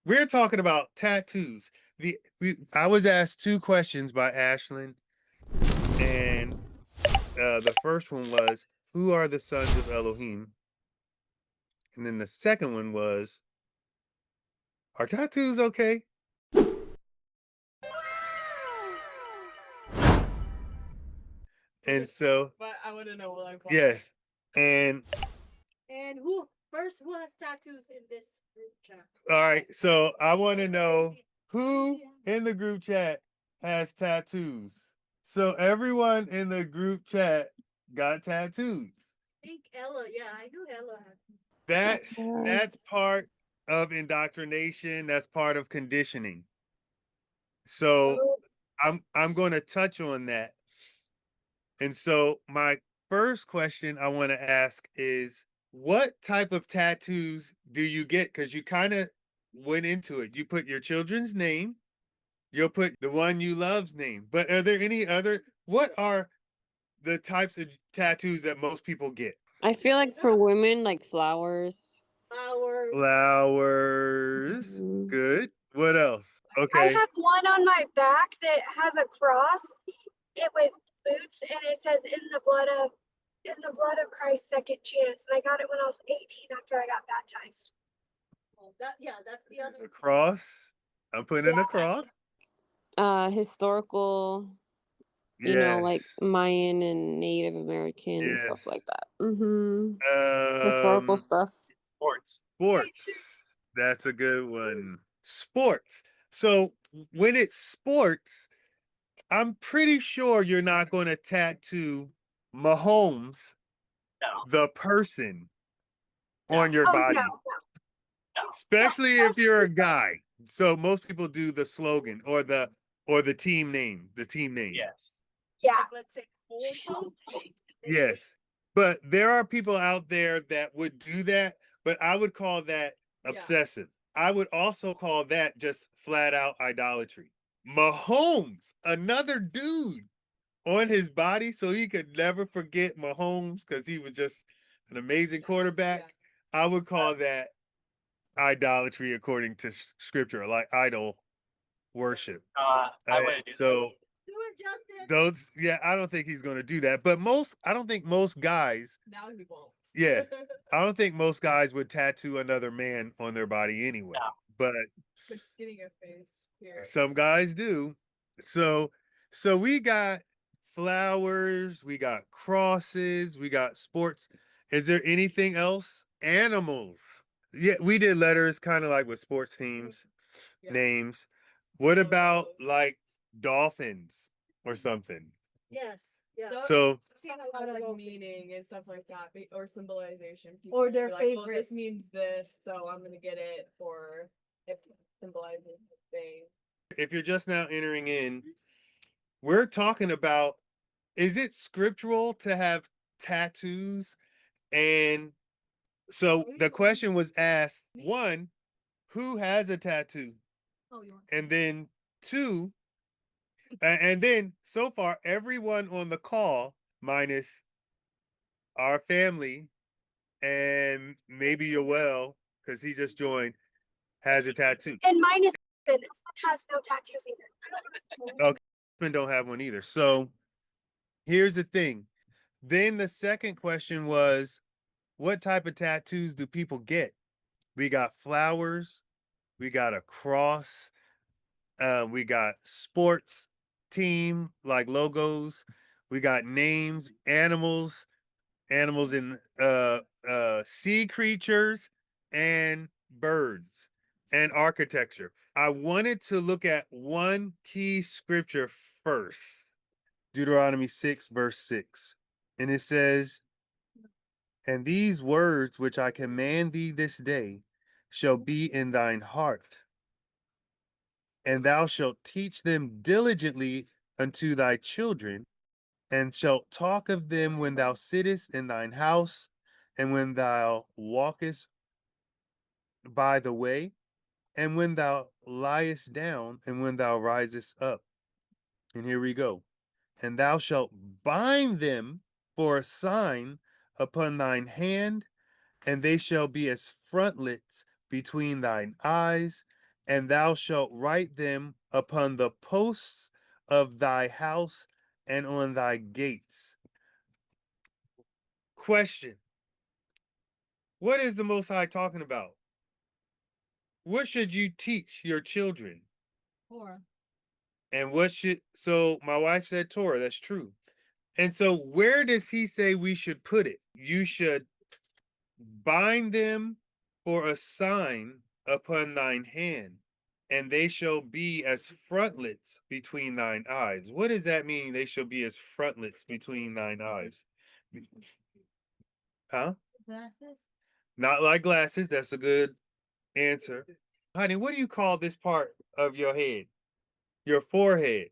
We're talking about tattoos. I was asked two questions by Ashlyn, and the first one was, "Who are the sons of Elohim?" And then the second one was, "Are tattoos okay?" And so, But I want to know what I'm yes, and And who has tattoos in this group chat? all right. So I want to know who in the group chat has tattoos. So everyone in the group chat got tattoos. I think Ella. Yeah, I knew Ella had. That's that's part of indoctrination. That's part of conditioning. So I'm going to touch on that. And so my first question I want to ask is, what type of tattoos do you get? Because you kind of went into it. You put your children's name, you'll put the one you love's name. But are there any other, what are the types of tattoos that most people get? I feel like for women, like flowers. Flowers. Flowers. Mhm. Good. What else? I Okay. have one on my back that has a cross. It with boots, and it says in the blood of Christ, second chance. And I got it when I was 18 after I got baptized. Oh, that's the other. A cross. I'm putting in a cross. Historical, like Yes. Mayan and Native American and stuff Yes. like that. Historical stuff. Sports. That's a good one. Sports. So when it's sports, I'm pretty sure you're not going to tattoo Mahomes, the person, on your Oh body, no. especially if you're a guy. So most people do the slogan or the team name, the team name. Yes. Yeah. Let's say full. Yes. But there are people out there that would do that, but I would call that obsessive. I would also call that just flat out idolatry. Mahomes, another dude on his body, so he could never forget Mahomes because he was just an amazing quarterback. I would call that idolatry according to scripture, like idol worship. I would do So Do it, Justin. those, I don't think he's going to do that. But I don't think most guys, Now he won't. yeah, I don't think most guys would tattoo another man on their body anyway. No. But Just getting a face here. some guys do. So we got flowers, we got crosses, we got sports. Is there anything else? Animals. Yeah, we did letters kind of like with sports teams, names. What about like dolphins or something? Yes. Yeah. So Some kind of like meaning and stuff like that, or symbolization. People Or would their be like, favorite. "Oh, this means this, so I'm gonna get it for it symbolizes the thing." if you're just now entering in, we're talking about, is it scriptural to have tattoos? And so the question was asked, one, who has a tattoo? Oh, you want. And then two, and then so far, everyone on the call, minus our family and maybe Yoel, because he just joined, has a tattoo. And mine is has no tattoos either. Okay, husband don't have one either. So here's the thing. Then the second question was, what type of tattoos do people get? We got flowers, we got a cross, we got sports team like logos, we got names, animals in sea creatures, and birds, and architecture. I wanted to look at one key scripture first. Deuteronomy 6 verse 6. And it says, "And these words which I command thee this day shall be in thine heart, and thou shalt teach them diligently unto thy children, and shalt talk of them when thou sittest in thine house, and when thou walkest by the way, and when thou liest down, and when thou risest up." And here we go. "And thou shalt bind them for a sign upon thine hand, and they shall be as frontlets between thine eyes, and thou shalt write them upon the posts of thy house and on thy gates. Question. What is the Most High talking about? What should you teach your children? Torah. And what should, so my wife said Torah, that's true. And so where does he say we should put it? You should bind them for a sign upon thine hand, and they shall be as frontlets between thine eyes. What does that mean? They shall be as frontlets between thine eyes. Huh? Glasses. Not like glasses. That's a good answer. Honey, what do you call this part of your head? Your forehead.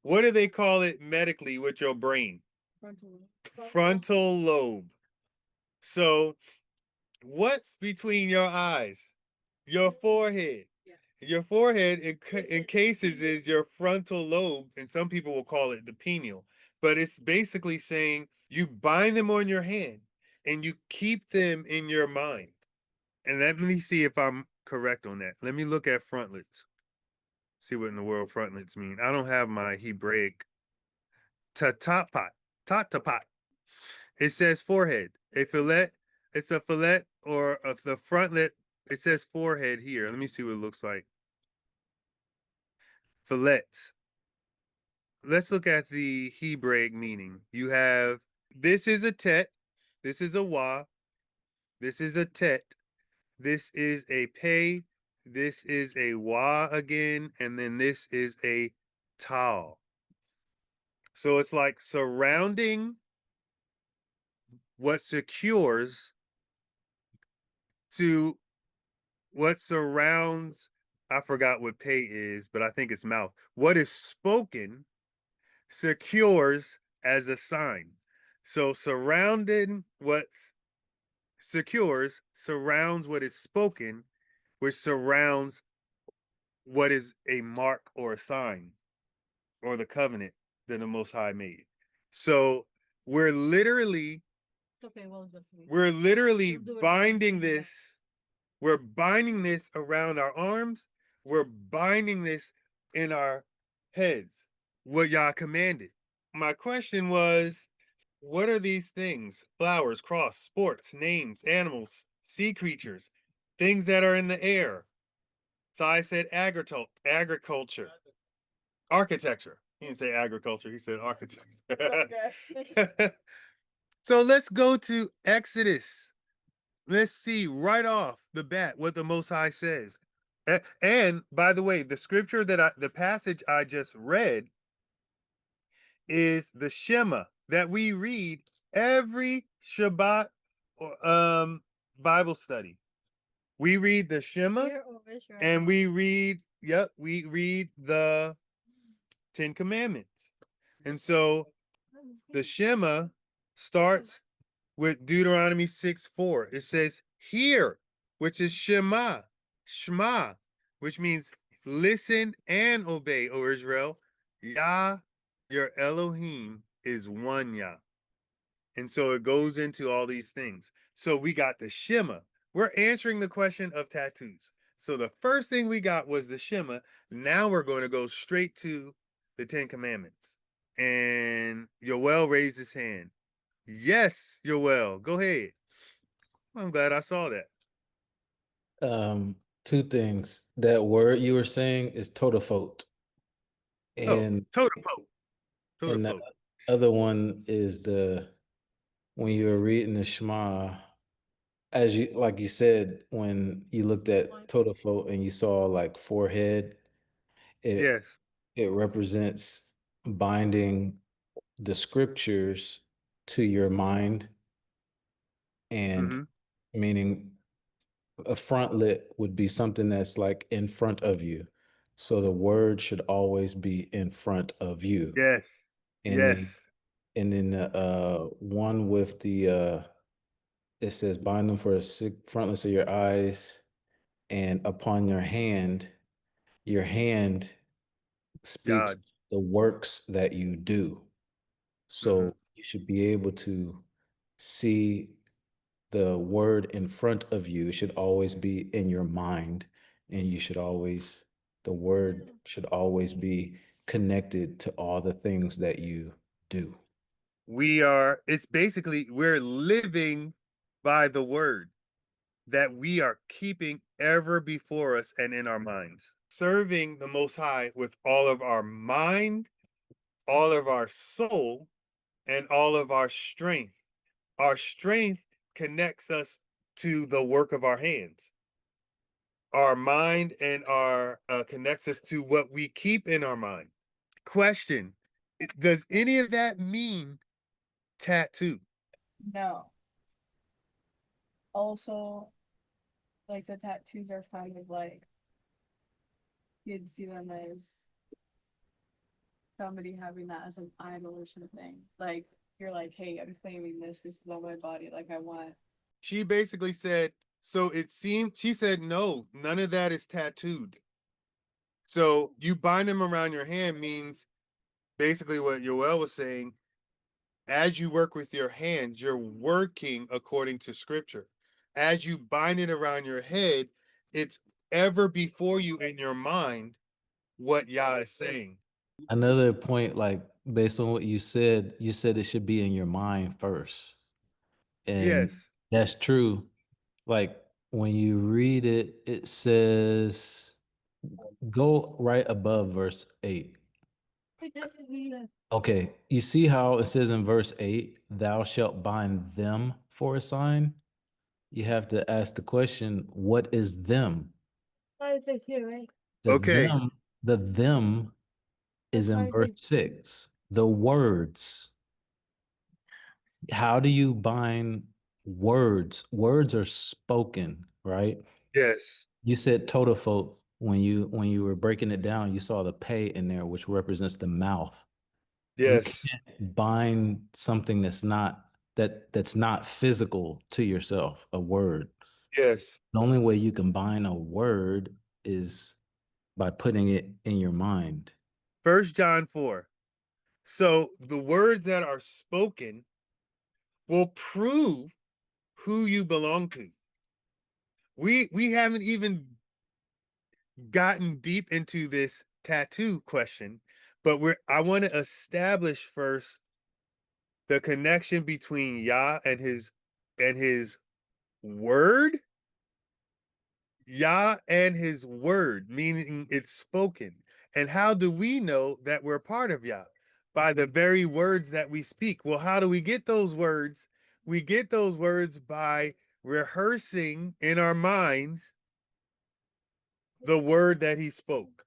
What do they call it medically with your brain? Frontal lobe. So, what's between your eyes? Your forehead. Your forehead in cases is your frontal lobe, and some people will call it the pineal. But it's basically saying you bind them on your hand and you keep them in your mind. And let me see if I'm correct on that. Let me look at frontlets. See what in the world frontlets mean. I don't have my Hebraic tatapat. Tatapat. It says forehead. A fillet. It's a fillet or the frontlet. It says forehead here. Let me see what it looks like. Fillets. Let's look at the Hebraic meaning. You have this is a tet, this is a wa, this is a tet, this is a pay, this is a wa again, and then this is a tal. So it's like surrounding what secures to what surrounds. I forgot what pay is, but I think it's mouth. What is spoken secures as a sign. So surrounding what secures surrounds what is spoken, which surrounds what is a mark or a sign or the covenant that the Most High made. So we're literally Okay, well, we're literally We'll do it binding eventually, yeah. this. We're binding this around our arms. We're binding this in our heads. What Yah commanded. My question was, what are these things? Flowers, cross, sports, names, animals, sea creatures, things that are in the air. So I said agriculture, architecture. He didn't say agriculture, he said architecture. Okay. So let's go to Exodus. Let's see right off the bat what the Most High says. And by the way, the scripture the passage I just read is the Shema that we read every Shabbat Bible study. We read the Shema Hear, O Israel. and we read the Ten Commandments. And so the Shema starts with Deuteronomy 6:4. It says, hear, which is Shema, Shema, which means listen and obey, O Israel. Yah, your Elohim, is one Yah. And so it goes into all these things. So we got the Shema. We're answering the question of tattoos. So the first thing we got was the Shema. Now we're going to go straight to the Ten Commandments. And Yoel raised his hand. Yes, Yoel, go ahead. I'm glad I saw that. Two things. That word you were saying is totafot. Oh, And Totepo. and the Totepo. other one is when you were reading the Shema, as you like you said, when you looked at totafot and you saw like forehead, it Yes. it represents binding the scriptures to your mind, and Mm-hmm. meaning a frontlet would be something that's like in front of you. So the word should always be in front of you. Yes. And then Yes. one with the it says bind them for frontlets of your eyes and upon your hand speaks God. the works that you do. Mm-hmm. So you should be able to see the word in front of you. It should always be in your mind. and you should always, the word should always be connected to all the things that you do. It's basically, we're living by the word that we are keeping ever before us and in our minds. Serving the Most High with all of our mind, all of our soul, and all of our strength. Our strength connects us to the work of our hands. Our mind and our connects us to what we keep in our mind. Question: does any of that mean tattoo? No. Also, like the tattoos are kind of like you'd see them as somebody having that as an idol or something. Like you're like, hey, I'm claiming this. This is on my body. Like I want. She basically said, so it seemed, she said, no, none of that is tattooed. So you bind them around your hand means basically what Yoel was saying, as you work with your hands, you're working according to scripture. As you bind it around your head, it's ever before you in your mind what Yah is saying. Another point, like based on what you said it should be in your mind first. And Yes. that's true. Like when you read it, it says, go right above verse 8. Okay, you see how it says in verse 8, thou shalt bind them for a sign? You have to ask the question, what is them? What is it here, right? Okay. The them is in verse 6. The words. How do you bind words? Words are spoken, right? Yes. You said totafot when you were breaking it down, you saw the pay in there, which represents the mouth. You Yes. can't bind something that's not physical to yourself, a word. Yes. The only way you can bind a word is by putting it in your mind. 1 John 4. So the words that are spoken will prove who you belong to. We haven't even gotten deep into this tattoo question, but I want to establish first the connection between Yah and his word. Yah and his word, meaning it's spoken. And how do we know that we're part of Yah? By the very words that we speak. Well, how do we get those words? We get those words by rehearsing in our minds the word that he spoke,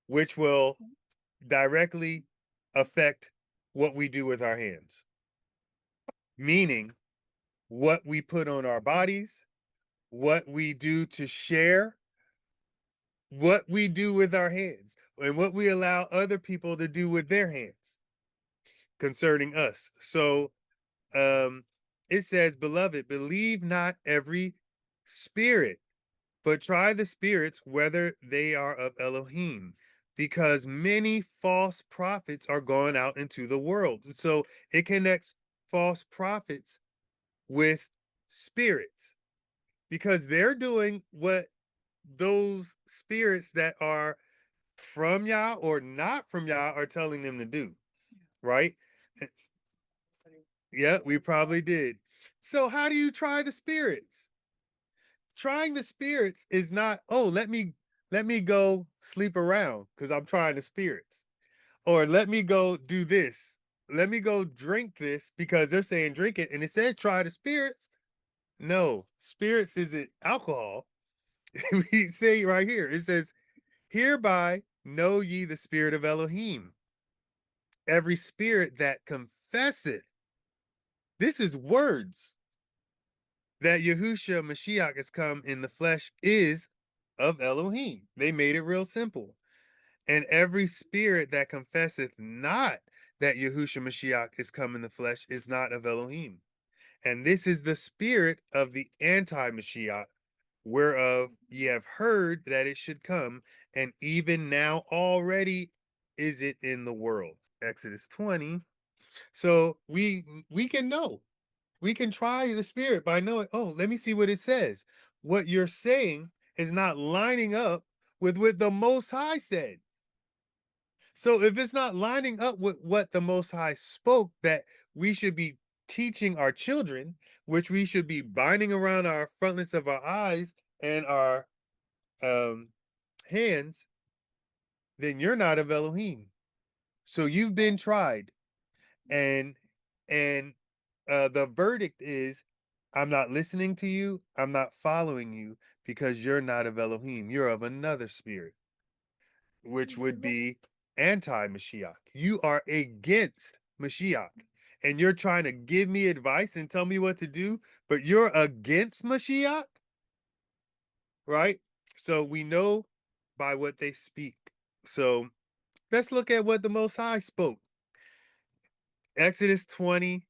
which will directly affect what we do with our hands, meaning what we put on our bodies, what we do to share, what we do with our hands, and what we allow other people to do with their hands concerning us. So it says, beloved, believe not every spirit, but try the spirits whether they are of Elohim, because many false prophets are gone out into the world. So it connects false prophets with spirits because they're doing what those spirits that are from Yah or not from Yah are telling them to do, right? Yeah, we probably did. So how do you try the spirits? Trying the spirits is not, oh, let me go sleep around because I'm trying the spirits. Or let me go do this. Let me go drink this because they're saying drink it and it said try the spirits. No, spirits isn't alcohol. We say right here, it says, hereby know ye the spirit of Elohim. Every spirit that confesseth, this is words, that Yahushua Mashiach has come in the flesh is of Elohim. They made it real simple. And every spirit that confesseth not that Yahushua Mashiach is come in the flesh is not of Elohim. And this is the spirit of the anti-Mashiach, whereof ye have heard that it should come, and even now already is it in the world. Exodus 20. So we can know. We can try the spirit by knowing, oh, let me see what it says. What you're saying, is not lining up with what the Most High said. So if it's not lining up with what the Most High spoke, that we should be teaching our children, which we should be binding around our frontlets of our eyes and our hands, then you're not of Elohim. So you've been tried, and and the verdict is, I'm not listening to you. I'm not following you because you're not of Elohim. You're of another spirit, which would be anti-Mashiach. You are against Mashiach. And you're trying to give me advice and tell me what to do, but you're against Mashiach, right? So we know by what they speak. So let's look at what the Most High spoke. Exodus 20,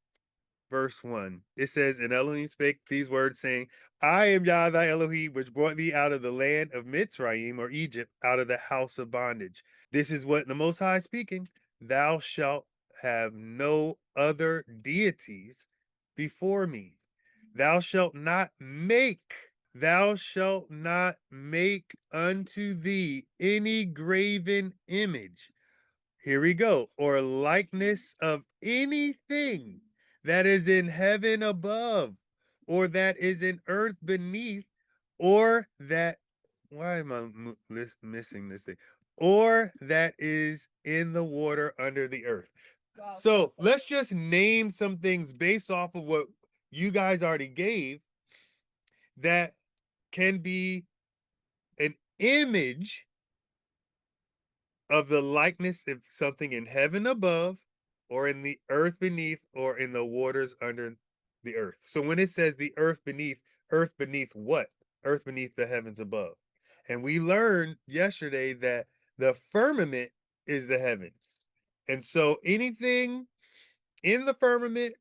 verse 1. It says, And Elohim spake these words, saying, I am Yah thy Elohim, which brought thee out of the land of Mitzrayim, or Egypt, out of the house of bondage. This is what the Most High is speaking. Thou shalt have no other deities before me. Thou shalt not make unto thee any graven image. Here we go. Or likeness of anything that is in heaven above, or that is in earth beneath, or that, why am I missing this thing? Or that is in the water under the earth. Wow. So let's just name some things based off of what you guys already gave that can be an image of the likeness of something in heaven above, or in the earth beneath, or in the waters under the earth. So when it says the earth beneath what? Earth beneath the heavens above. And we learned yesterday that the firmament is the heavens. And so anything in the firmament,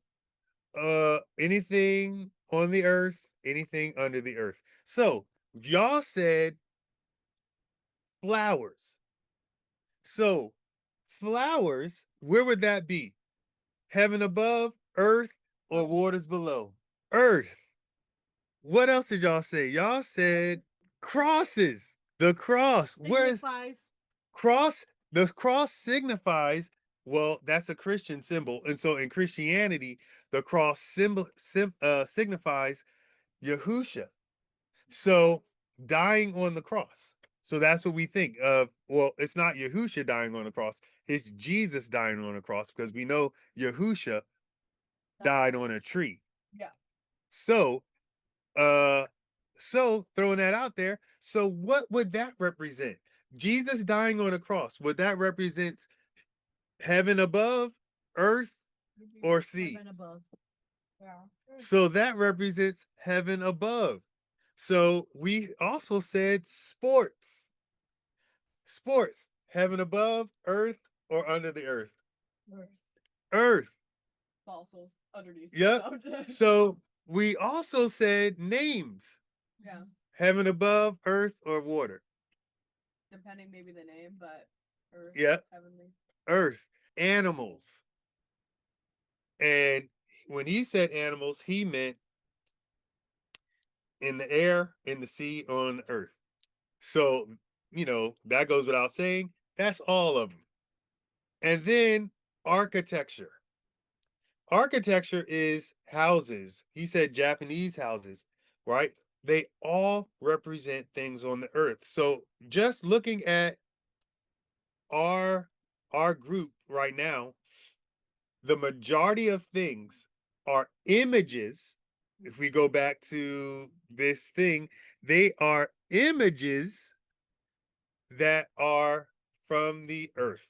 anything on the earth, anything under the earth. So y'all said flowers. So flowers, where would that be? Heaven above, earth, or waters below? Earth. What else did y'all say? Y'all said crosses. The cross. Where is Signifies cross? The cross signifies, well, that's a Christian symbol. And so in Christianity, the cross signifies Yahusha. So dying on the cross. So that's what we think of. Well, it's not Yahusha dying on the cross. It's Jesus dying on the cross, because we know Yahusha died on a tree. Yeah. So, throwing that out there. So what would that represent? Jesus dying on a cross. Would that represent heaven above, earth, or sea? heaven above. Yeah. So that represents heaven above. So we also said sports. Sports, heaven above, earth, or under the earth? Earth. Fossils underneath. Yep. So we also said names. Yeah. Heaven above, earth, or water? Depending maybe the name, but earth. Yep. Heavenly. Earth. Animals. And when he said animals, he meant in the air, in the sea, or on the earth. So, that goes without saying. That's all of them. And then architecture. Architecture is houses. He said Japanese houses, right? They all represent things on the earth. So just looking at our group right now, the majority of things are images. If we go back to this thing, they are images that are from the earth.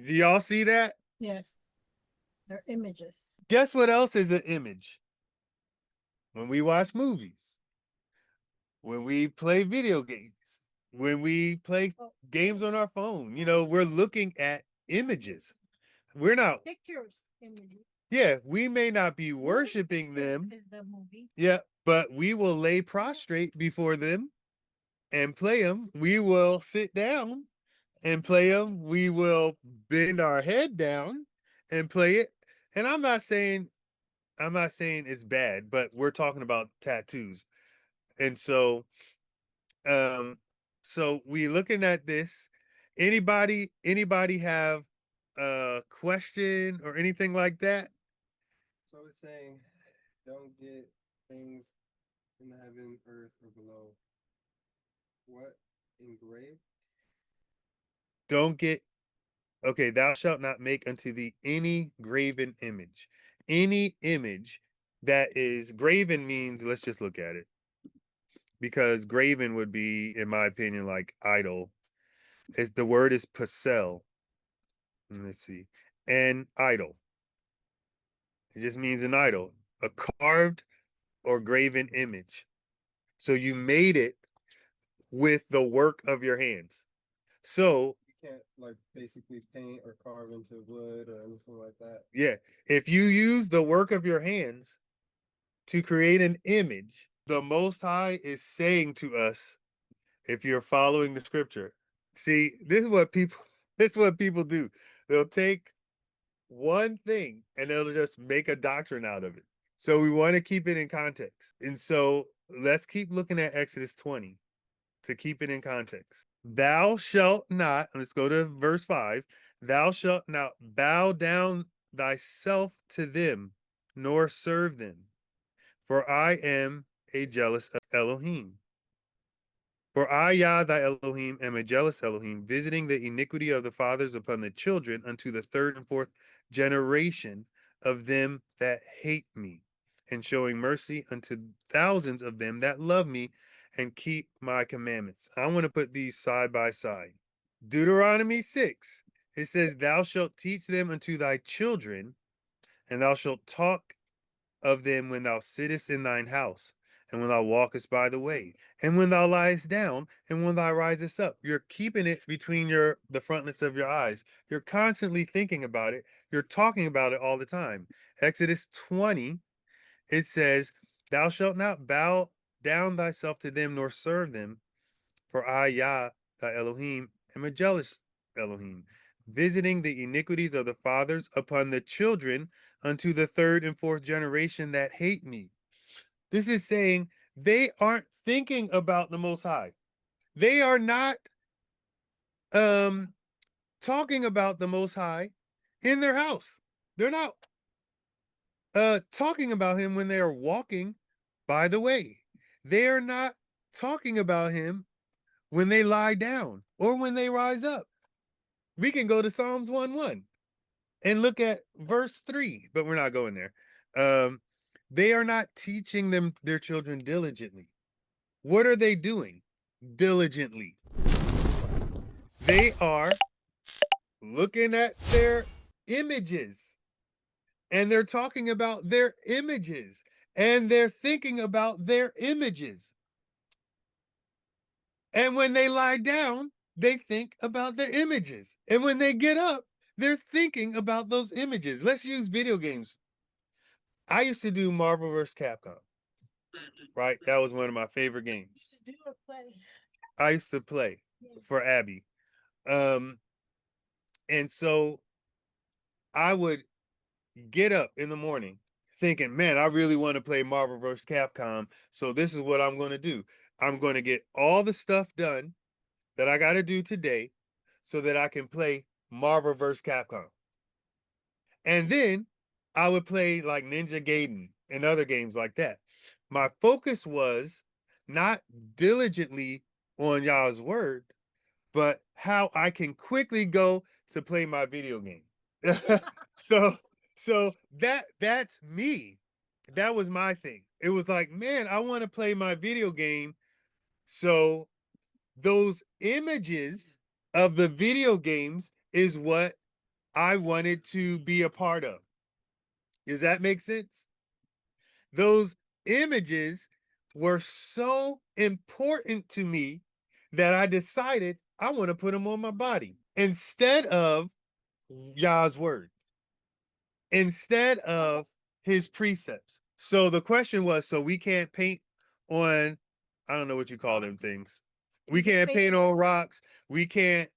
Do y'all see that? Yes. They're images. Guess what else is an image? When we watch movies, when we play video games, when we play games on our phone, we're looking at images. We're not, Pictures. Images. yeah, we may not be worshiping them. Is the movie. Yeah, but we will lay prostrate before them and play them. We will sit down and play them. We will bend our head down and play it. And I'm not saying it's bad, but we're talking about tattoos. And so we looking at this. Anybody have a question or anything like that? So it's saying, don't get things in the heaven, earth, or below. What? Engraved? Don't get Okay, thou shalt not make unto thee any graven image. Any image that is graven means, let's just look at it. Because graven would be, in my opinion, like idol. The word is pasel. Let's see. An idol. It just means an idol. A carved or graven image. So you made it with the work of your hands. So You can't like basically paint or carve into wood or anything like that. yeah, if you use the work of your hands to create an image, the Most High is saying to us, if you're following the scripture, see, this is what people this is what people do. They'll take one thing and they'll just make a doctrine out of it. So we want to keep it in context. And so let's keep looking at Exodus 20 to keep it in context. Thou shalt not, let's go to verse 5. Thou shalt not bow down thyself to them, nor serve them. For I am a jealous Elohim. For I, Yah, thy Elohim, am a jealous Elohim, visiting the iniquity of the fathers upon the children unto the third and fourth generation of them that hate me, and showing mercy unto thousands of them that love me and keep my commandments. I want to put these side by side. Deuteronomy 6, it says, Thou shalt teach them unto thy children, and thou shalt talk of them when thou sittest in thine house, and when thou walkest by the way, and when thou liest down, and when thou risest up. You're keeping it between the frontlets of your eyes. You're constantly thinking about it. You're talking about it all the time. Exodus 20, it says, Thou shalt not bow down thyself to them nor serve them, for I, Yah, thy Elohim, am a jealous Elohim, visiting the iniquities of the fathers upon the children unto the third and fourth generation that hate me. This is saying they aren't thinking about the Most High. They are not talking about the Most High in their house. They're not talking about him when they are walking by the way. They are not talking about him when they lie down or when they rise up. We can go to Psalms 1:1 and look at verse 3, but we're not going there. They are not teaching them their children diligently. What are they doing diligently? They are looking at their images and they're talking about their images and they're thinking about their images. And when they lie down, they think about their images. And when they get up, they're thinking about those images. Let's use video games. I used to do Marvel vs. Capcom, right? That was one of my favorite games. To do or play. I used to play for Abby. And so I would get up in the morning thinking, man, I really want to play Marvel vs. Capcom. So this is what I'm going to do. I'm going to get all the stuff done that I got to do today so that I can play Marvel vs. Capcom. And then I would play like Ninja Gaiden and other games like that. My focus was not diligently on Yah's word, but how I can quickly go to play my video game. so that's me. That was my thing. It was like, man, I want to play my video game. So those images of the video games is what I wanted to be a part of. Does that make sense? Those images were so important to me that I decided I want to put them on my body instead of Yah's word, instead of his precepts. So the question was, so we can't paint on, I don't know what you call them things. We can't paint on rocks. We can't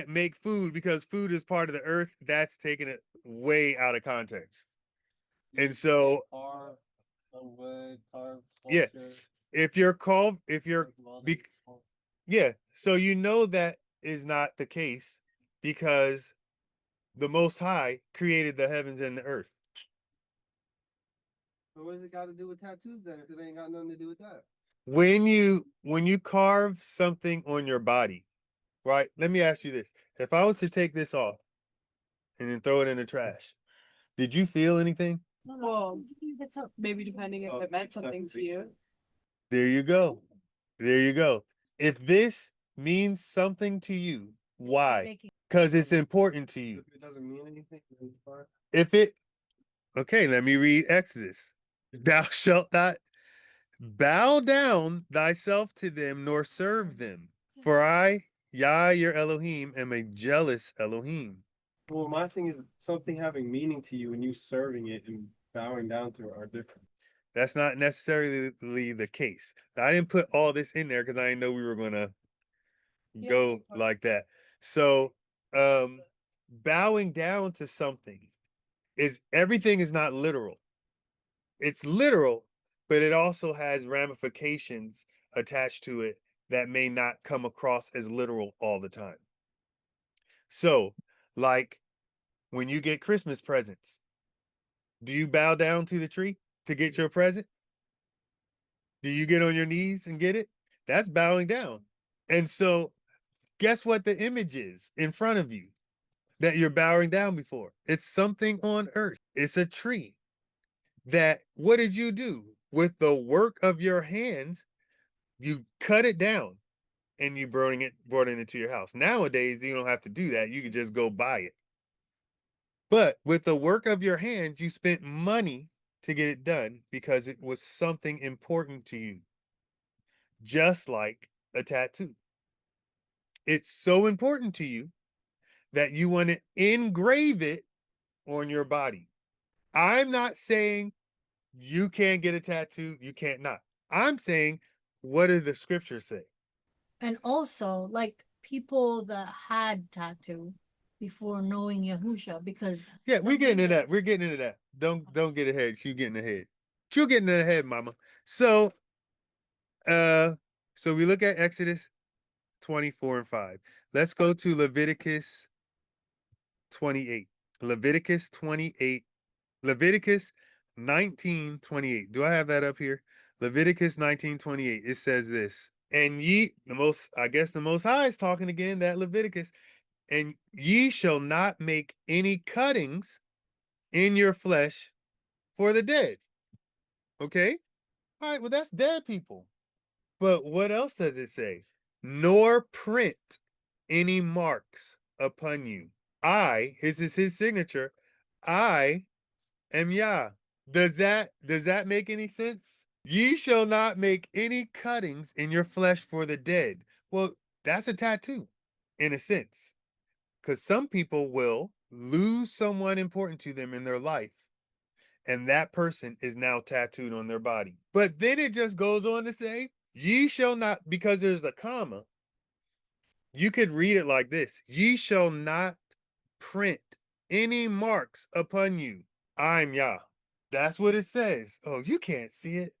make food because food is part of the earth. That's taking it way out of context. And so Carve a wood, carve yeah, sculpture. if you're called, if you're, yeah, so you know that is not the case because the Most High created the heavens and the earth. But what does it got to do with tattoos then? If it ain't got nothing to do with that. When you carve something on your body, right? Let me ask you this: if I was to take this off and then throw it in the trash, did you feel anything? Well, maybe depending if it meant something to you. There you go. There you go. If this means something to you, why? Because it's important to you. If it doesn't mean anything, then it's fine. If it, okay, let me read Exodus. Thou shalt not bow down thyself to them nor serve them. For I, Yah, your Elohim, am a jealous Elohim. Well, my thing is something having meaning to you and you serving it and bowing down to it are different. That's not necessarily the case. I didn't put all this in there because I didn't know we were gonna go like that. So bowing down to something is everything is not literal. It's literal, but it also has ramifications attached to it that may not come across as literal all the time. So, like when you get Christmas presents, do you bow down to the tree to get your present? Do you get on your knees and get it? That's bowing down. And so, guess what the image is in front of you that you're bowing down before? It's something on earth. It's a tree. That what did you do? With the work of your hands, you cut it down and you brought it into your house. Nowadays, you don't have to do that. You can just go buy it. But with the work of your hands, you spent money to get it done because it was something important to you. Just like a tattoo. It's so important to you that you want to engrave it on your body. I'm not saying you can't get a tattoo, you can't not. I'm saying, what do the scriptures say? And also, like people that had tattoo before knowing Yahusha, because Yeah, we're some getting into that. people- We're getting into that. Don't get ahead. You getting ahead. You getting ahead, mama. So so we look at Exodus 24 and 5. Let's go to Leviticus 28. Leviticus 28. Leviticus 19:28. Do I have that up here? Leviticus 19:28. It says this. And ye, I guess the most high is talking again, that Leviticus. And ye shall not make any cuttings in your flesh for the dead. Okay? All right, well, that's dead people. But what else does it say? Nor print any marks upon you. His is his signature. I am Yah. Does that make any sense? Ye shall not make any cuttings in your flesh for the dead. Well, that's a tattoo, in a sense. Because some people will lose someone important to them in their life, and that person is now tattooed on their body. But then it just goes on to say, ye shall not, because there's a comma, you could read it like this: ye shall not print any marks upon you. I'm Yah. That's what it says. Oh, you can't see it.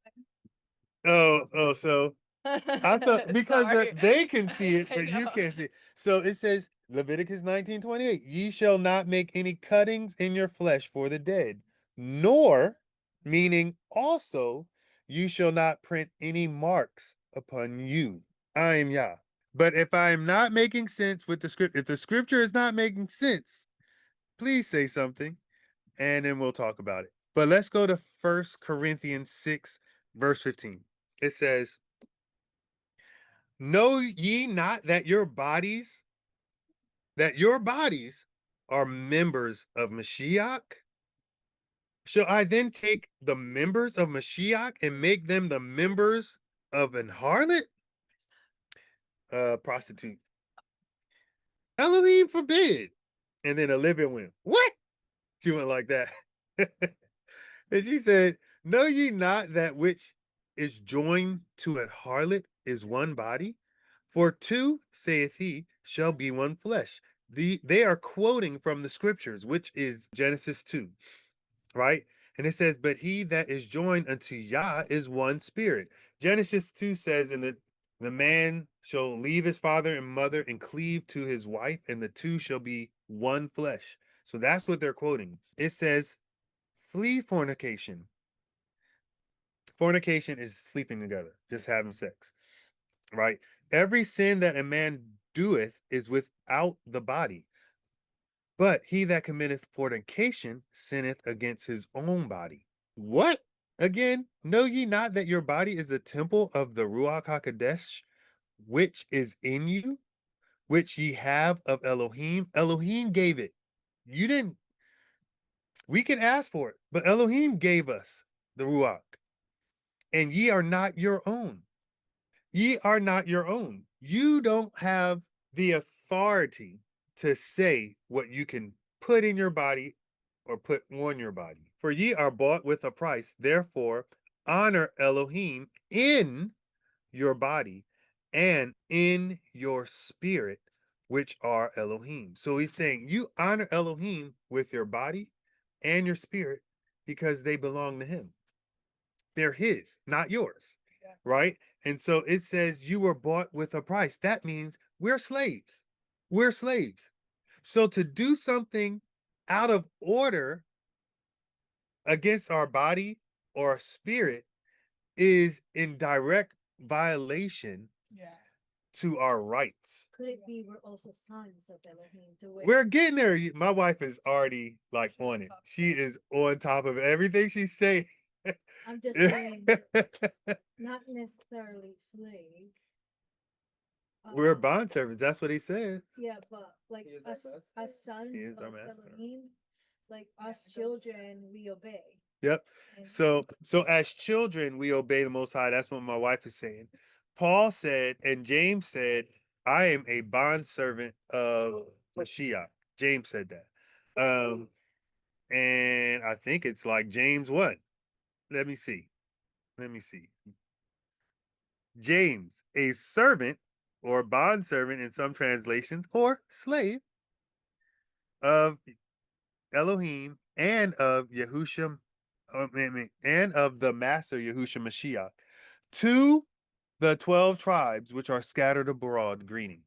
So I thought because they can see it, but you can't see it. So it says Leviticus 19:28, ye shall not make any cuttings in your flesh for the dead, nor, meaning also, you shall not print any marks upon you. I am Yah. But if I am not making sense with the script, if the scripture is not making sense, please say something and then we'll talk about it. But let's go to 1 Corinthians 6, verse 15. It says, know ye not that your bodies are members of Mashiach? Shall I then take the members of Mashiach and make them the members of an harlot? Prostitute. Elohim forbid. And then Olivia went, what? She went like that. And she said, know ye not that which is joined to a harlot is one body? For two, saith he, shall be one flesh. They are quoting from the scriptures, which is Genesis 2, right? And it says, but he that is joined unto Yah is one spirit. Genesis 2 says, and the man shall leave his father and mother and cleave to his wife, and the two shall be one flesh. So that's what they're quoting. It says, flee fornication. Fornication is sleeping together, just having sex, right? Every sin that a man doeth is without the body. But he that committeth fornication sinneth against his own body. What? Again, know ye not that your body is the temple of the Ruach HaKodesh, which is in you, which ye have of Elohim? Elohim gave it. You didn't, we can ask for it, but Elohim gave us the Ruach, and ye are not your own. Ye are not your own. You don't have the authority to say what you can put in your body or put on your body. For ye are bought with a price. Therefore, honor Elohim in your body and in your spirit, which are Elohim. So he's saying you honor Elohim with your body and your spirit because they belong to him. They're his, not yours. Right? And so it says you were bought with a price. That means we're slaves. We're slaves. So to do something out of order against our body or our spirit is in direct violation Yeah. to our rights. Could it be we're also sons of Elohim? To where We're getting there. My wife is already like on it. She is on top of everything she's saying. I'm just saying, not necessarily slaves. We're Um, bond servants. That's what he says. Yeah, but like He is our us, master. us sons He is our of master. Elohim, like us children, we obey. Yep. And So as children, we obey the Most High. That's what my wife is saying. Paul said, and James said, I am a bond servant of Mashiach. James said that. And I think it's like James what? Let me see. Let me see. James, a servant or bond servant in some translations, or slave of Elohim and of Yahushua, and of the Master Yahushua Mashiach, to the 12 tribes which are scattered abroad. Greeting.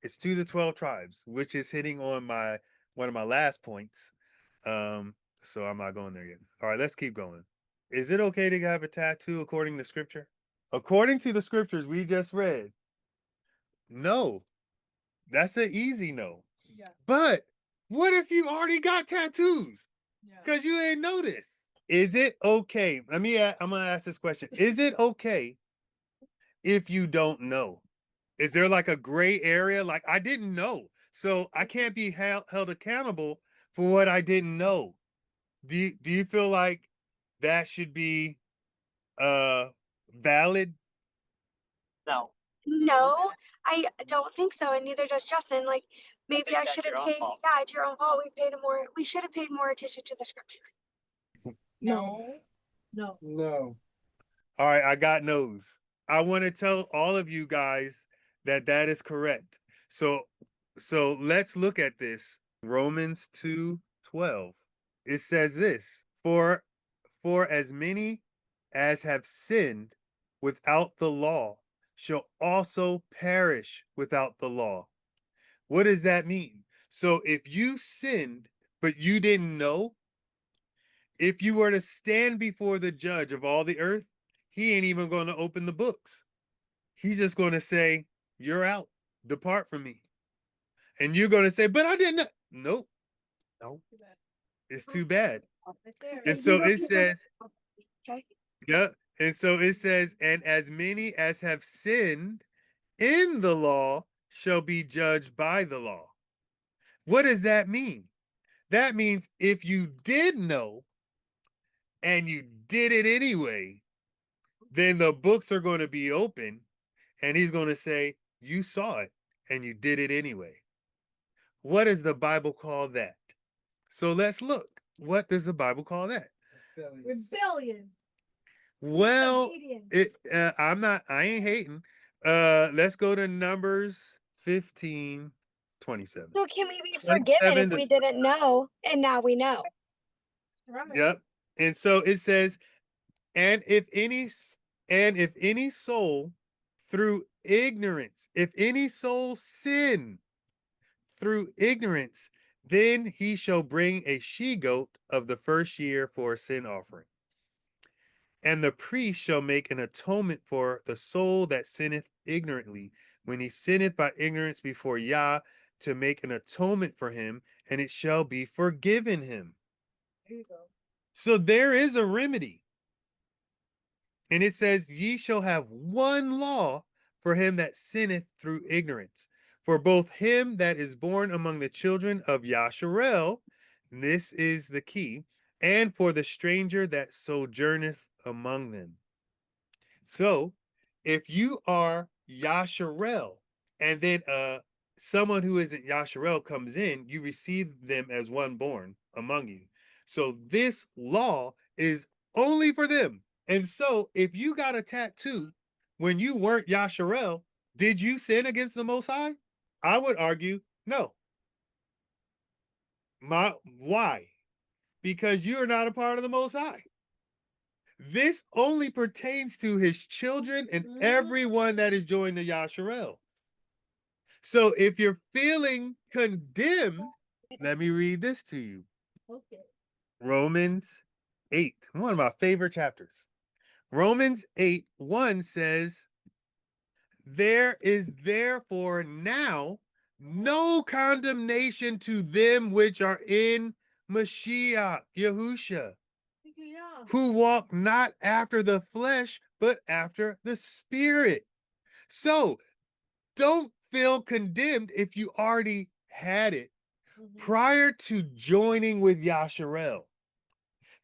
It's to the 12 tribes, which is hitting on one of my last points. So I'm not going there yet. All right, let's keep going. Is it okay to have a tattoo according to scripture? According to the scriptures we just read, no. That's an easy no. Yeah. But what if you already got tattoos? Yeah. Because you ain't noticed. Is it okay? I'm gonna ask this question. Is it okay if you don't know? Is there like a gray area? Like I didn't know, so I can't be held accountable for what I didn't know. Do you feel like that should be valid? No, I don't think so, and neither does Justin. Like maybe I should have paid. Yeah, it's your own fault. We should have paid more attention to the scripture. No. no, No. All right, I got no's. I want to tell all of you guys that that is correct. So let's look at this. Romans 2:12. It says this, for as many as have sinned without the law shall also perish without the law. What does that mean? So if you sinned but you didn't know, if you were to stand before the judge of all the earth, he ain't even going to open the books. He's just going to say, you're out. Depart from me. And you're going to say, but I didn't know. Nope. No. It's too bad. right there. And so it says, Okay. yeah. And so it says, and as many as have sinned in the law shall be judged by the law. What does that mean? That means if you did know and you did it anyway, then the books are going to be open and he's going to say, you saw it and you did it anyway. What does the Bible call that? So let's look. What does the Bible call that? Rebellion. Well, Disobedience. I ain't hating. Let's go to Numbers 15:27. So can we be forgiven 27 if to we didn't know and now we know? Yep. And so it says, and if any soul through ignorance, if any soul sin through ignorance, then he shall bring a she goat of the first year for a sin offering. And the priest shall make an atonement for the soul that sinneth ignorantly, when he sinneth by ignorance before Yah, to make an atonement for him, and it shall be forgiven him. There you go. So there is a remedy. And it says, ye shall have one law for him that sinneth through ignorance. For both him that is born among the children of Yasharel, this is the key, and for the stranger that sojourneth among them. So, if you are Yasharel, and then someone who isn't Yasharel comes in, you receive them as one born among you. So this law is only for them. And so, if you got a tattoo when you weren't Yasharel, did you sin against the Most High? I would argue no. Why? Because you are not a part of the Most High. This only pertains to his children and everyone that is joined the Yasharel. So if you're feeling condemned, let me read this to you. Okay. Romans 8, one of my favorite chapters. Romans 8:1 says, there is therefore now no condemnation to them which are in Mashiach, Yahusha, Yeah. who walk not after the flesh, but after the spirit. So don't feel condemned if you already had it prior to joining with Yasharel.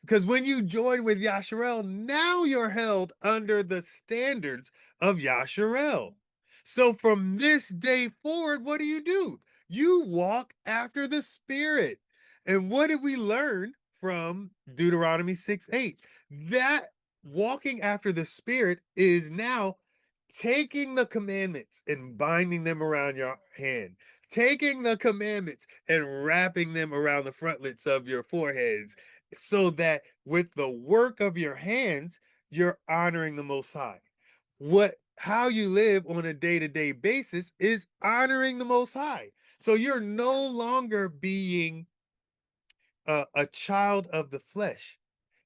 Because when you join with Yasharel, now you're held under the standards of Yasharel. So from this day forward, what do? You walk after the Spirit. And what did we learn from Deuteronomy 6:8? That walking after the Spirit is now taking the commandments and binding them around your hand, taking the commandments and wrapping them around the frontlets of your foreheads, so that with the work of your hands, you're honoring the Most High. How you live on a day-to-day basis is honoring the Most High. So you're no longer being a child of the flesh,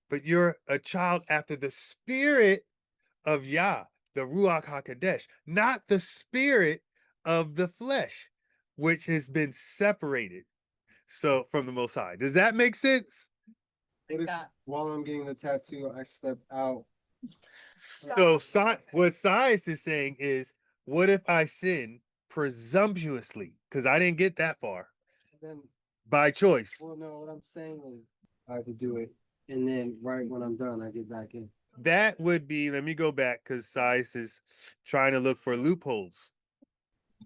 but you're a child after the spirit of Yah, the Ruach HaKodesh, not the spirit of the flesh, which has been separated so from the Most High. Does that make sense? What if while I'm getting the tattoo, I step out? So what science is saying is, what if I sin presumptuously? Because I didn't get that far Then, by choice. well, no, what I'm saying is I have to do it, and then right when I'm done, I get back in. That would be, let me go back because science is trying to look for loopholes.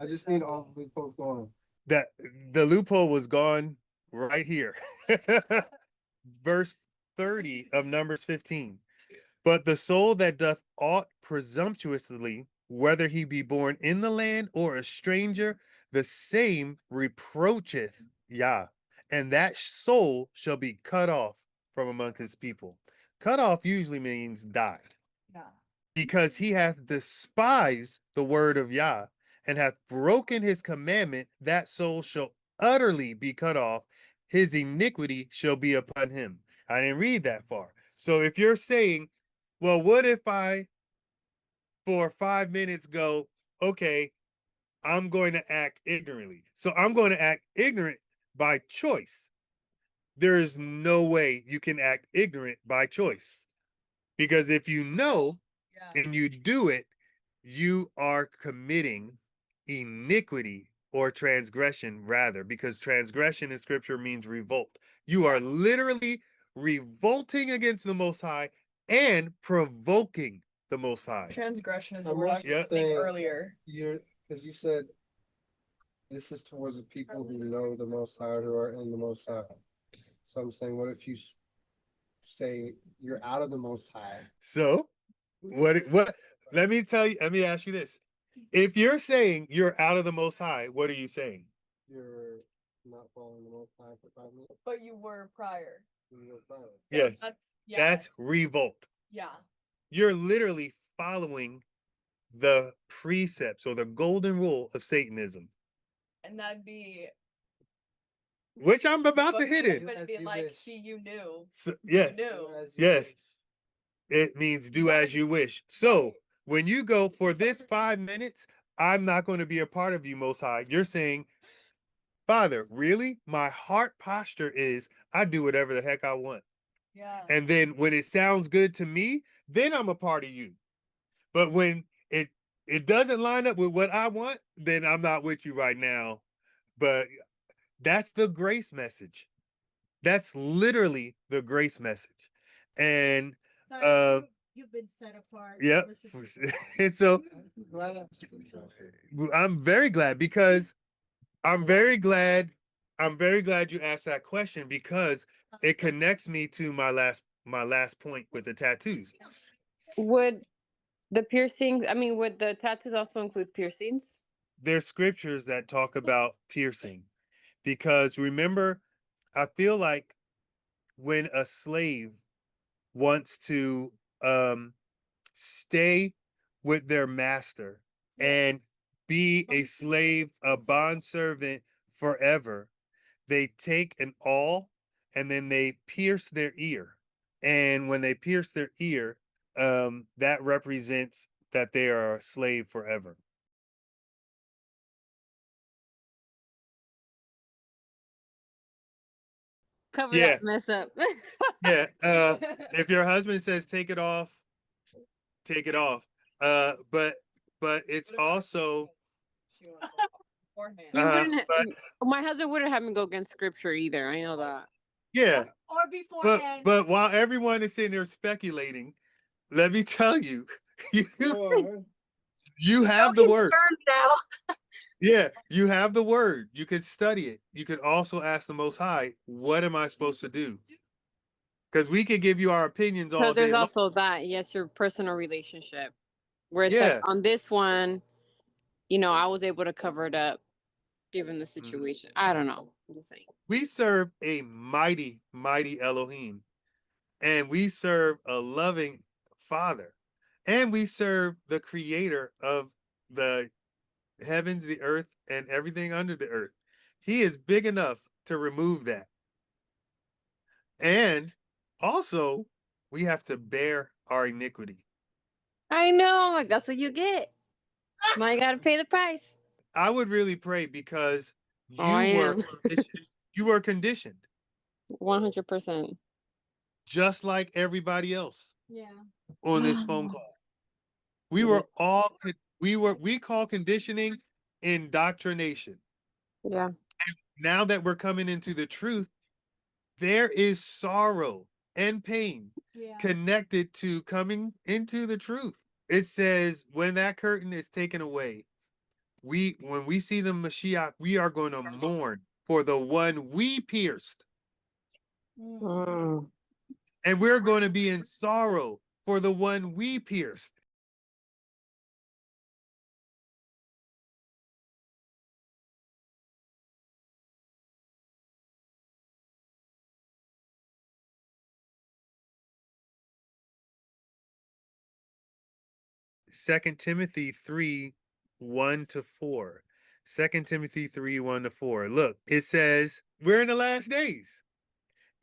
I just need all the loopholes gone. That the loophole was gone right here. Verse 30 of Numbers 15. But the soul that doth aught presumptuously, whether he be born in the land or a stranger, the same reproacheth Yah, and that soul shall be cut off from among his people. Cut off usually means died, Yeah. because he hath despised the word of Yah and hath broken his commandment. That soul shall utterly be cut off. His iniquity shall be upon him. I didn't read that far. So if you're saying, well, what if I, for 5 minutes, go, okay, I'm going to act ignorantly. So I'm going to act ignorant by choice. There is no way you can act ignorant by choice. Because if you know and you do it, you are committing iniquity or transgression, rather, because transgression in scripture means revolt. You are literally revolting against the Most High and provoking the Most High. Transgression is the I'm word I was also thinking saying- earlier. You're because you said this is towards the people who know the Most High, who are in the Most High. So I'm saying, what if you say you're out of the Most High? So, what, let me tell you, let me ask you this. If you're saying you're out of the Most High, what are you saying? You're not following the Most High for 5 minutes. But you were prior. Yes, yeah, that's revolt. yeah. You're literally following the precepts or the golden rule of Satanism, And that'd be which I'm about to hit it. but it'd be like, see, you knew. So, yeah, You knew. yes, it means do as you wish. So when you go for this 5 minutes, I'm not going to be a part of you, Most High. You're saying, Father, really? My heart posture is I do whatever the heck I want. Yeah. And then when it sounds good to me, then I'm a part of you. But when it doesn't line up with what I want, then I'm not with you right now. But that's the grace message. That's literally the grace message. And You've been set apart. yeah. And so I'm very glad because I'm very glad you asked that question because it connects me to my last point with the tattoos. Would the piercings, I mean, would the tattoos also include piercings? There's scriptures that talk about piercing because remember, I feel like when a slave wants to stay with their master and be a slave, a bondservant forever, they take an awl and then they pierce their ear. And when they pierce their ear, that represents that they are a slave forever. Cover Yeah, that mess up. yeah. If your husband says take it off, take it off. But it's also She wants it beforehand. He wouldn't. but My husband wouldn't have me go against scripture either. I know that. yeah. Or beforehand. But while everyone is sitting there speculating, let me tell you, you have the word. Concerned now. Yeah, you have the word. You could study it. You could also ask the Most High, what am I supposed to do? Because we could give you our opinions all Because day there's long. also that. Yes, your personal relationship, where it's Yeah. like on this one, I was able to cover it up given the Mhm. situation. I don't know. I'm just saying. We serve a mighty, mighty Elohim, and we serve a loving Father, and we serve the creator of the heavens, the earth, and everything under the earth. He is big enough to remove that. And also, we have to bear our iniquity. I know. Like, that's what you get. Now you gotta pay the price. I would really pray because Oh, I you were am. conditioned. You were conditioned 100%. just like everybody else Yeah. on this phone call. We were all we call conditioning indoctrination. Yeah. Now that we're coming into the truth, there is sorrow and pain Yeah. connected to coming into the truth. It says when that curtain is taken away, when we see the Mashiach, we are going to mourn for the one we pierced. Mm. And we're going to be in sorrow for the one we pierced. Second Timothy 3, 1-4. 2 Timothy 3, 1-4. Look, it says we're in the last days.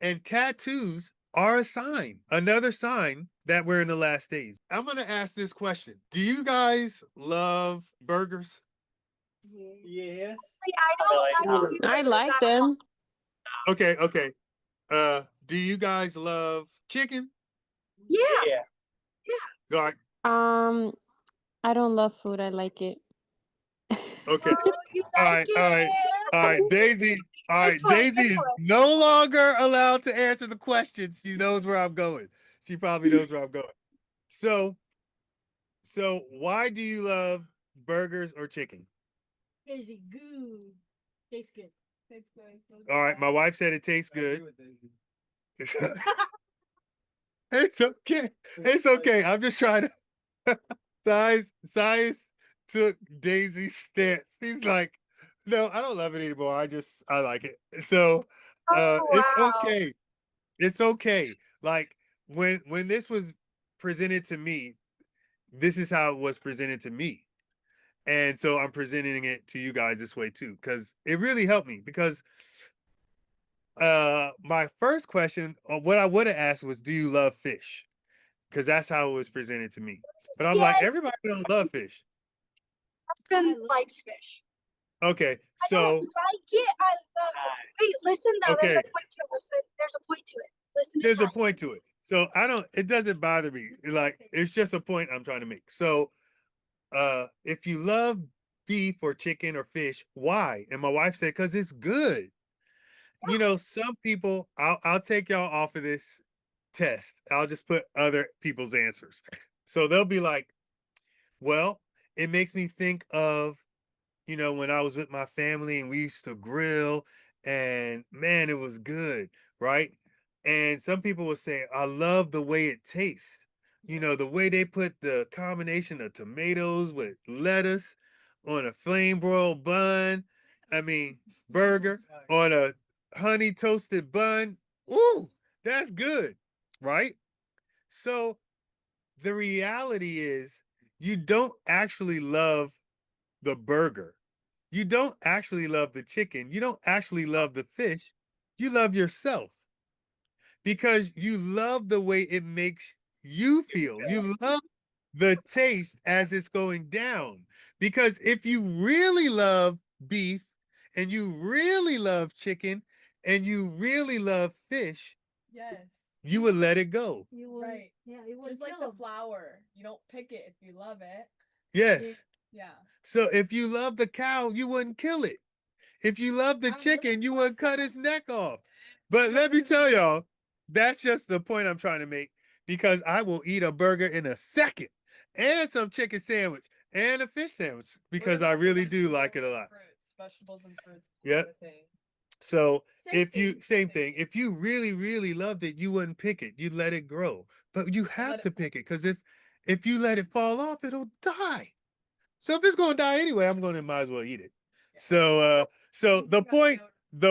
And tattoos are a sign, another sign that we're in the last days. I'm going to ask this question. Do you guys love burgers? Yes. I don't know. I like them. Okay. Do you guys love chicken? Yeah. All right. I don't love food. I like it. Okay. Oh, you All like right. All right. Daisy. All right. Good point, Daisy good is point. no longer allowed to answer the questions. She knows where I'm going. She probably knows where I'm going. So why do you love burgers or chicken? Crazy good. Tastes good. Tastes good. All right. My wife said it tastes good. It's okay. It's okay. I'm just trying to. Size took Daisy's stance. He's like, no, I don't love it anymore. I like it. So Oh, it's wow. okay. It's okay. Like when this was presented to me, this is how it was presented to me. And so I'm presenting it to you guys this way too, because it really helped me. Because my first question, or what I would have asked was, do you love fish? Because that's how it was presented to me. But I'm like, Yes, everybody don't love fish. husband love- likes fish. Okay, I don't so like it. I love it. Wait, listen though. There's okay, a point to it. Listen, there's a point to it. Listen to there's a that. point to it. So I don't, it doesn't bother me. Like, it's just a point I'm trying to make. So if you love beef or chicken or fish, why? And my wife said, because it's good. You know, some people, I'll take y'all off of this test. I'll just put other people's answers. So they'll be like, well, it makes me think of, you know, when I was with my family and we used to grill, and man, it was good, right? And some people will say, I love the way it tastes. You know, the way they put the combination of tomatoes with lettuce on a flame broiled bun. I mean, burger on a honey toasted bun. Ooh, that's good, right? So the reality is, you don't actually love the burger. You don't actually love the chicken. You don't actually love the fish. You love yourself because you love the way it makes you feel. You love the taste as it's going down. Because if you really love beef and you really love chicken and you really love fish, Yes. you would let it go. You will, Right. Yeah, it will Just like kill. the flower. You don't pick it if you love it. Yes. Yeah. So if you love the cow, you wouldn't kill it. If you love the chicken, you would cut its neck off. But let me tell y'all, that's just the point I'm trying to make, because I will eat a burger in a second and some chicken sandwich and a fish sandwich because I really do like it a lot. Vegetables and fruits. Yep. Sort of thing. So Same same thing, if you really, really loved it, you wouldn't pick it. You'd let it grow. But you have to pick it, because if you let it fall off, it'll die. So if it's gonna die anyway, I'm gonna might as well eat it. So the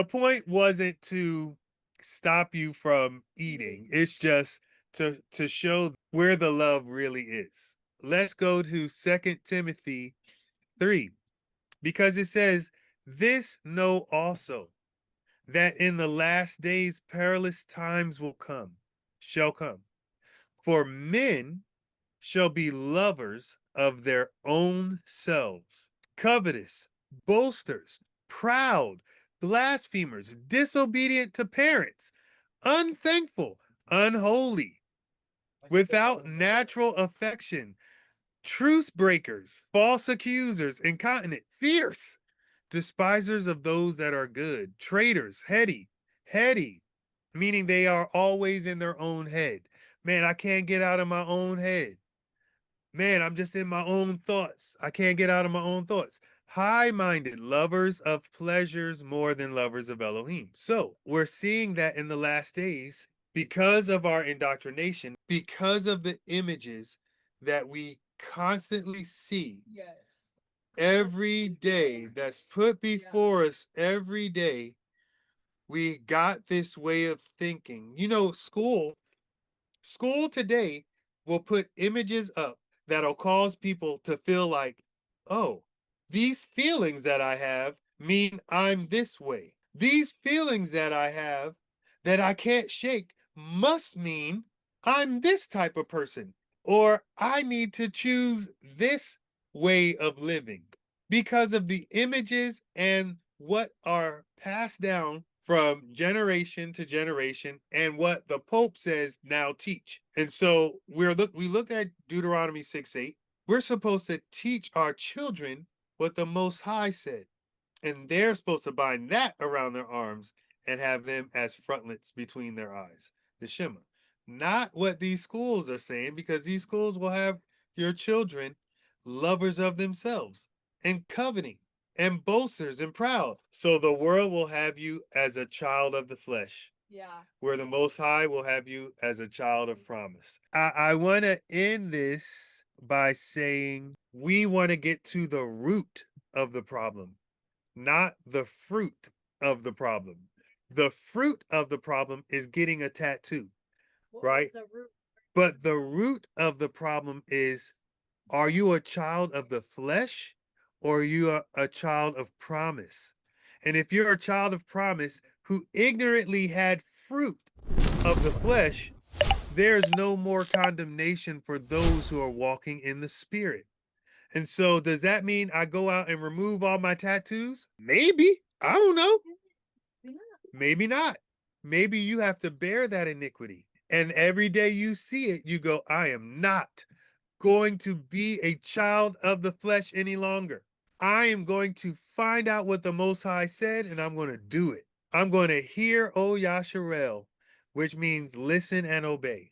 point wasn't to stop you from eating. It's just to show where the love really is. Let's go to Second Timothy 3, because it says, this know also, that in the last days perilous times shall come. For men shall be lovers of their own selves, covetous, boasters, proud, blasphemers, disobedient to parents, unthankful, unholy, without natural affection, truce breakers, false accusers, incontinent, fierce, despisers of those that are good, traitors, heady, meaning they are always in their own head. Man, I can't get out of my own head. Man, I'm just in my own thoughts. I can't get out of my own thoughts. High-minded, lovers of pleasures more than lovers of Elohim. So we're seeing that in the last days, because of our indoctrination, because of the images that we constantly see Yes. every day, that's put before us every day, we got this way of thinking. You know, school today will put images up that'll cause people to feel like, oh, these feelings that I have mean I'm this way. These feelings that I have that I can't shake must mean I'm this type of person, or I need to choose this way of living because of the images and what are passed down from generation to generation, and what the Pope says now teach. And so we look at Deuteronomy 6:8. We're supposed to teach our children what the Most High said, and they're supposed to bind that around their arms and have them as frontlets between their eyes. The Shema. Not what these schools are saying, because these schools will have your children lovers of themselves and coveting and boasters and proud. So the world will have you as a child of the flesh, Yeah. where the Most High will have you as a child of promise. I want to end this by saying we want to get to the root of the problem, not the fruit of the problem. The fruit of the problem is getting a tattoo, What was right? the root? But the root of the problem is, are you a child of the flesh or are you a child of promise? And if you're a child of promise who ignorantly had fruit of the flesh, there's no more condemnation for those who are walking in the spirit. And so, does that mean I go out and remove all my tattoos? Maybe. I don't know. Yeah. Maybe not. Maybe you have to bear that iniquity. And every day you see it, you go, I am not going to be a child of the flesh any longer. I am going to find out what the Most High said and I'm going to do it. I'm going to hear O Yasharel, which means listen and obey.